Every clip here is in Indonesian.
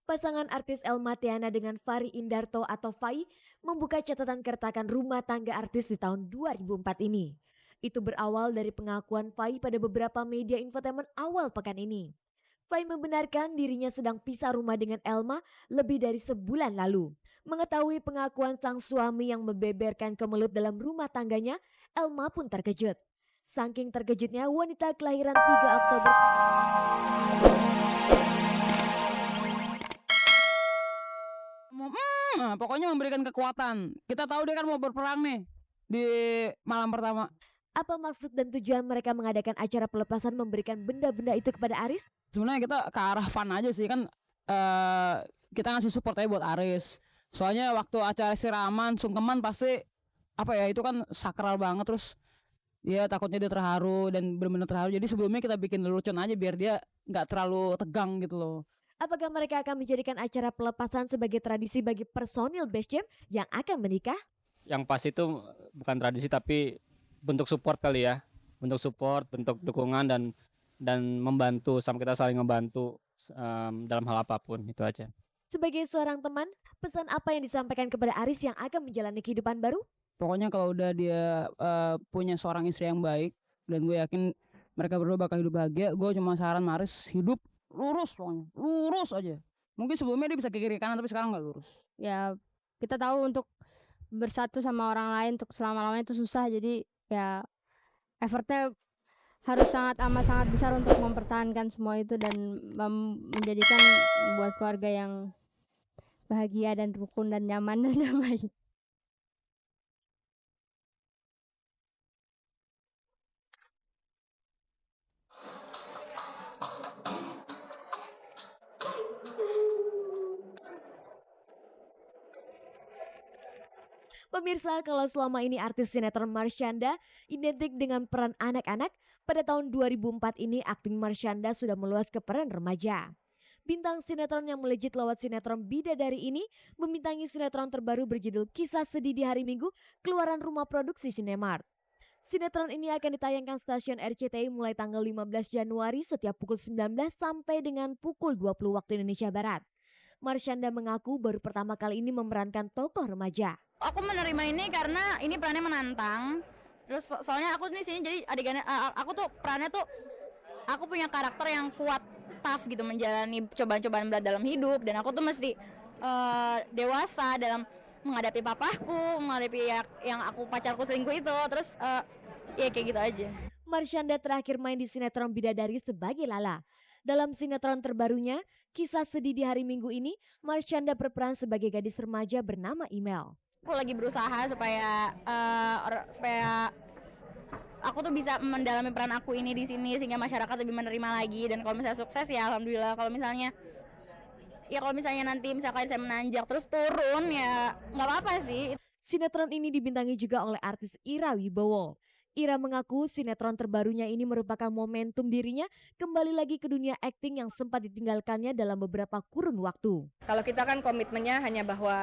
Pasangan artis Elma Tiana dengan Fari Indarto atau Fai membuka catatan keretakan rumah tangga artis di tahun 2004 ini. Itu berawal dari pengakuan Fai pada beberapa media infotainment awal pekan ini. Fai membenarkan dirinya sedang pisah rumah dengan Elma lebih dari sebulan lalu. Mengetahui pengakuan sang suami yang membeberkan kemelut dalam rumah tangganya, Elma pun terkejut. Saking terkejutnya, wanita kelahiran 3 Oktober Pokoknya memberikan kekuatan. Kita tahu dia kan mau berperang nih di malam pertama. apa maksud dan tujuan mereka mengadakan acara pelepasan memberikan benda-benda itu kepada Aris? Sebenarnya kita ke arah fun aja sih kan, kita ngasih support aja buat Aris. Soalnya waktu acara siraman sungkeman pasti apa ya, itu kan sakral banget, terus dia takutnya dia terharu dan benar-benar terharu. Jadi sebelumnya kita bikin lelucon aja biar dia nggak terlalu tegang gitu loh. Apakah mereka akan menjadikan acara pelepasan sebagai tradisi bagi personil Base Jam yang akan menikah? Yang pas itu bukan tradisi tapi bentuk support kali ya, bentuk support, bentuk dukungan dan membantu, sama kita saling membantu dalam hal apapun, itu aja. Sebagai seorang teman, pesan apa yang disampaikan kepada Aris yang akan menjalani kehidupan baru? Pokoknya kalau udah dia punya seorang istri yang baik, dan gue yakin mereka berdua bakal hidup bahagia, gue cuma saran Maris hidup lurus, pokoknya lurus aja. Mungkin sebelumnya dia bisa ke kiri kanan tapi sekarang nggak lurus. Ya kita tahu untuk bersatu sama orang lain untuk selama-lamanya itu susah, jadi ya effortnya harus sangat amat sangat besar untuk mempertahankan semua itu dan menjadikan buat keluarga yang bahagia dan rukun dan nyaman dan damai. Pemirsa, kalau selama ini artis sinetron Marshanda identik dengan peran anak-anak, pada tahun 2004 ini akting Marshanda sudah meluas ke peran remaja. Bintang sinetron yang melejit lewat sinetron Bidadari ini membintangi sinetron terbaru berjudul Kisah Sedih di Hari Minggu keluaran Rumah Produksi Sinemart. Sinetron ini akan ditayangkan stasiun RCTI mulai tanggal 15 Januari setiap pukul 19 sampai dengan pukul 20 waktu Indonesia Barat. Marshanda mengaku baru pertama kali ini memerankan tokoh remaja. Aku menerima ini karena ini perannya menantang. Terus soalnya aku di sini jadi adegannya aku tuh perannya tuh aku punya karakter yang kuat, tough gitu menjalani cobaan-cobaan berat dalam hidup, dan aku tuh mesti dewasa dalam menghadapi papahku, menghadapi yang aku pacarku selingkuh itu. Terus ya kayak gitu aja. Marshanda terakhir main di sinetron Bidadari sebagai Lala. Dalam sinetron terbarunya, Kisah Sedih di Hari Minggu ini, Marshanda berperan sebagai gadis remaja bernama Imel. Aku lagi berusaha supaya aku tuh bisa mendalami peran aku ini di sini sehingga masyarakat lebih menerima lagi, dan kalau misalnya sukses ya alhamdulillah, kalau misalnya nanti misalkan saya menanjak terus turun ya nggak apa-apa sih. Sinetron ini dibintangi juga oleh artis Ira Wibowo. Ira mengaku sinetron terbarunya ini merupakan momentum dirinya kembali lagi ke dunia akting yang sempat ditinggalkannya dalam beberapa kurun waktu. Kalau kita kan komitmennya hanya bahwa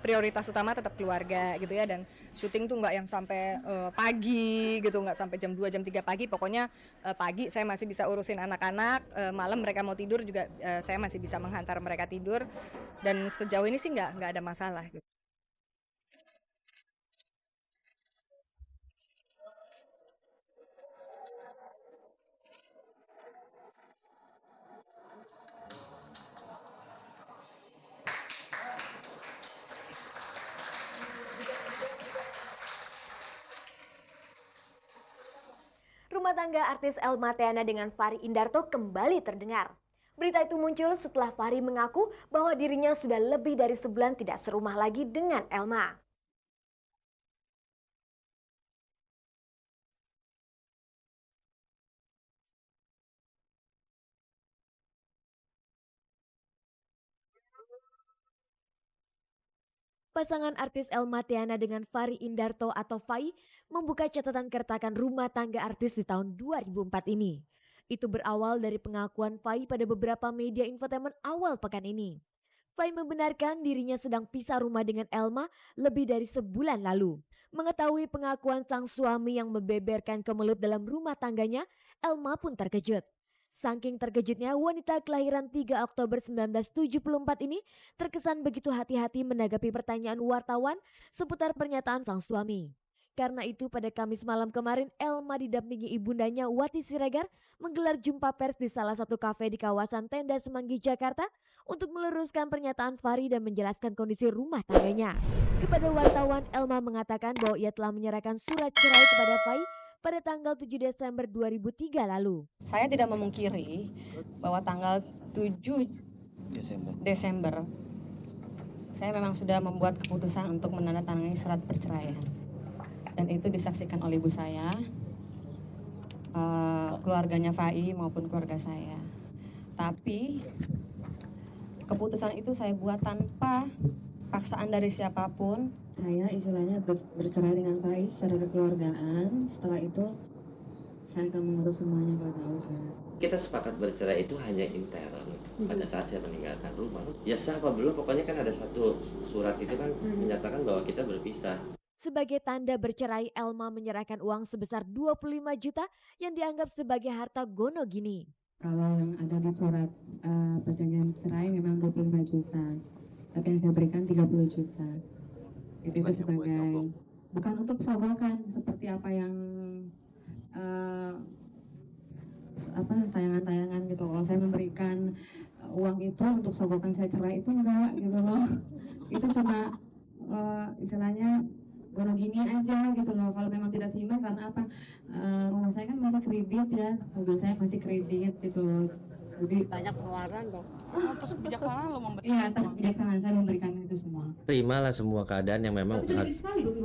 prioritas utama tetap keluarga gitu ya, dan syuting tuh nggak yang sampai pagi gitu, nggak sampai jam 2 jam 3 pagi. Pokoknya pagi saya masih bisa urusin anak-anak, malam mereka mau tidur juga saya masih bisa menghantar mereka tidur, dan sejauh ini sih nggak ada masalah gitu. Rumah tangga artis Elma Tiana dengan Fari Indarto kembali terdengar. Berita itu muncul setelah Fari mengaku bahwa dirinya sudah lebih dari sebulan tidak serumah lagi dengan Elma. Pasangan artis Elma Tiana dengan Fari Indarto atau Fai membuka catatan keretakan rumah tangga artis di tahun 2004 ini. Itu berawal dari pengakuan Fai pada beberapa media infotainment awal pekan ini. Fai membenarkan dirinya sedang pisah rumah dengan Elma lebih dari sebulan lalu. Mengetahui pengakuan sang suami yang membeberkan kemelut dalam rumah tangganya, Elma pun terkejut. Saking terkejutnya, wanita kelahiran 3 Oktober 1974 ini terkesan begitu hati-hati menanggapi pertanyaan wartawan seputar pernyataan sang suami. Karena itu pada Kamis malam kemarin, Elma didampingi ibundanya Wati Siregar menggelar jumpa pers di salah satu kafe di kawasan Tenda Semanggi, Jakarta untuk meluruskan pernyataan Fahri dan menjelaskan kondisi rumah tangganya. Kepada wartawan, Elma mengatakan bahwa ia telah menyerahkan surat cerai kepada Fahri pada tanggal 7 Desember 2003 lalu. Saya tidak memungkiri bahwa tanggal 7 Desember saya memang sudah membuat keputusan untuk menandatangani surat perceraian. Dan itu disaksikan oleh ibu saya, keluarganya Fai maupun keluarga saya. Tapi keputusan itu saya buat tanpa paksaan dari siapapun. Saya istilahnya bercerai dengan Fai secara kekeluargaan. Setelah itu saya akan mengurus semuanya keagamaan. Kita sepakat bercerai itu hanya intern pada saat saya meninggalkan rumah. Ya sah apa belum, pokoknya kan ada satu surat itu kan menyatakan bahwa kita berpisah. Sebagai tanda bercerai, Elma menyerahkan uang sebesar 25 juta yang dianggap sebagai harta gono gini. Kalau yang ada di surat perjanjian cerai memang 25 juta. Tapi yang saya berikan 30 juta. Itu sebagai bukan untuk sogokan seperti apa yang tayangan-tayangan gitu. Kalau saya memberikan uang itu untuk sogokan saya cerai itu enggak gitu loh. Itu cuma istilahnya gono gini aja gitu loh. Kalau memang tidak seimbang karena apa? Rumah saya kan masih kredit ya, mobil saya masih kredit gitu loh. Jadi banyak pengeluaran dong. Terus bijaksana lo memberi. Iya, bijaksana saya memberikan itu semua. Terimalah semua keadaan yang memang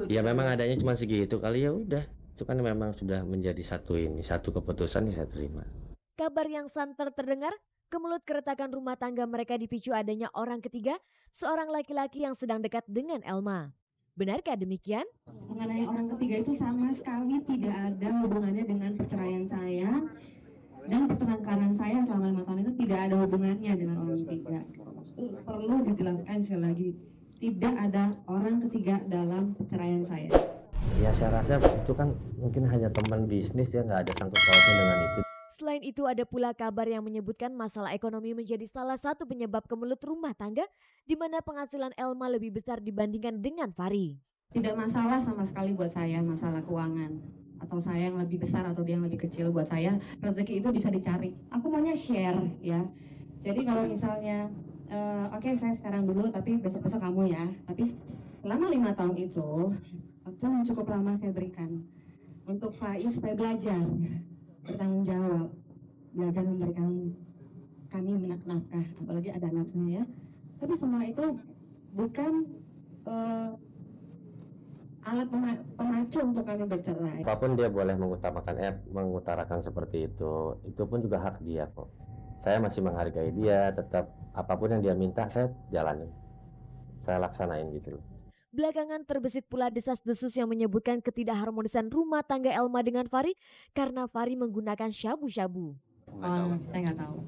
ya memang adanya cuma segitu kali, ya udah. Itu kan memang sudah menjadi satu keputusan yang saya terima. Kabar yang santer terdengar, kemelut keretakan rumah tangga mereka dipicu adanya orang ketiga, seorang laki-laki yang sedang dekat dengan Elma. Benarkah demikian? Mengenai orang ketiga itu sama sekali tidak ada hubungannya dengan perceraian saya, dan pertengkaran saya selama 5 tahun itu tidak ada hubungannya dengan orang ketiga. Itu perlu dijelaskan sekali lagi, tidak ada orang ketiga dalam perceraian saya. Ya saya rasa itu kan mungkin hanya teman bisnis ya, nggak ada sangkut pautnya dengan itu. Selain itu ada pula kabar yang menyebutkan masalah ekonomi menjadi salah satu penyebab kemelut rumah tangga di mana penghasilan Elma lebih besar dibandingkan dengan Fahri. Tidak masalah sama sekali buat saya masalah keuangan, atau saya yang lebih besar atau dia yang lebih kecil. Buat saya rezeki itu bisa dicari. Aku maunya share ya. Jadi kalau misalnya oke, saya sekarang dulu tapi besok-besok kamu ya. Tapi selama 5 tahun itu waktu yang cukup lama saya berikan untuk Faiz supaya belajar bertanggung jawab, belajar memberikan kami nafkah, apalagi ada anaknya ya. Tapi semua itu bukan alat pemacu untuk kami bercerai. Apapun dia boleh mengutarakan seperti itu pun juga hak dia kok. Saya masih menghargai dia, tetap apapun yang dia minta saya jalanin, saya laksanain gitu loh. Belakangan terbesit pula desas-desus yang menyebutkan ketidakharmonisan rumah tangga Elma dengan Fahri karena Fahri menggunakan syabu-syabu. Saya nggak tahu.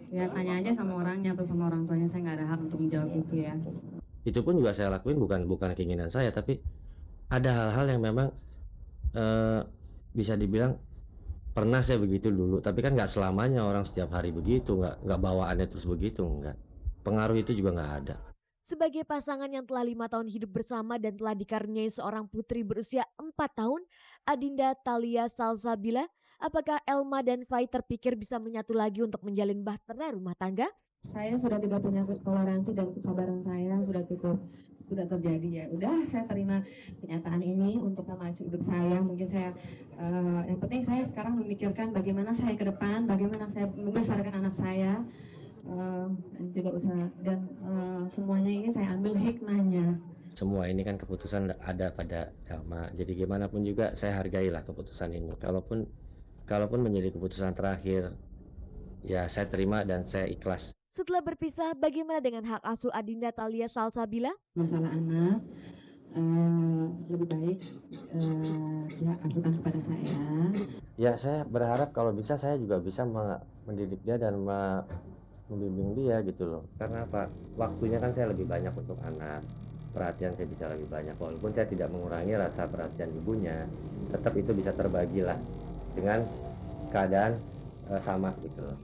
Ya tanya aja sama orangnya atau sama orang tuanya, saya nggak ada hak untuk menjawab itu ya. Itu pun juga saya lakuin bukan keinginan saya, tapi ada hal-hal yang memang bisa dibilang pernah saya begitu dulu, tapi kan nggak selamanya orang setiap hari begitu, nggak bawaannya terus begitu, nggak. Pengaruh itu juga nggak ada. Sebagai pasangan yang telah 5 tahun hidup bersama dan telah dikaruniai seorang putri berusia 4 tahun, Adinda Thalia Salsabila, apakah Elma dan Fai terpikir bisa menyatu lagi untuk menjalin bahtera rumah tangga? Saya sudah tidak punya toleransi dan kesabaran saya sudah cukup sudah terjadi ya. Udah saya terima kenyataan ini untuk memacu hidup saya. Mungkin saya yang penting saya sekarang memikirkan bagaimana saya ke depan, bagaimana saya membesarkan anak saya. Dan juga usaha dan semuanya ini saya ambil hikmahnya. Semua ini kan keputusan ada pada Elma, jadi gimana pun juga saya hargailah keputusan ini. Kalaupun menjadi keputusan terakhir, ya saya terima dan saya ikhlas. Setelah berpisah, bagaimana dengan hak asuh Adinda Thalia Salsabila? Masalah anak lebih baik dia asuhkan kepada saya. Ya saya berharap kalau bisa saya juga bisa mendidik dia dan membimbing dia gitu loh. Karena apa? Waktunya kan saya lebih banyak untuk anak, perhatian saya bisa lebih banyak. Walaupun saya tidak mengurangi rasa perhatian ibunya, tetap itu bisa terbagi lah dengan keadaan sama gitu loh.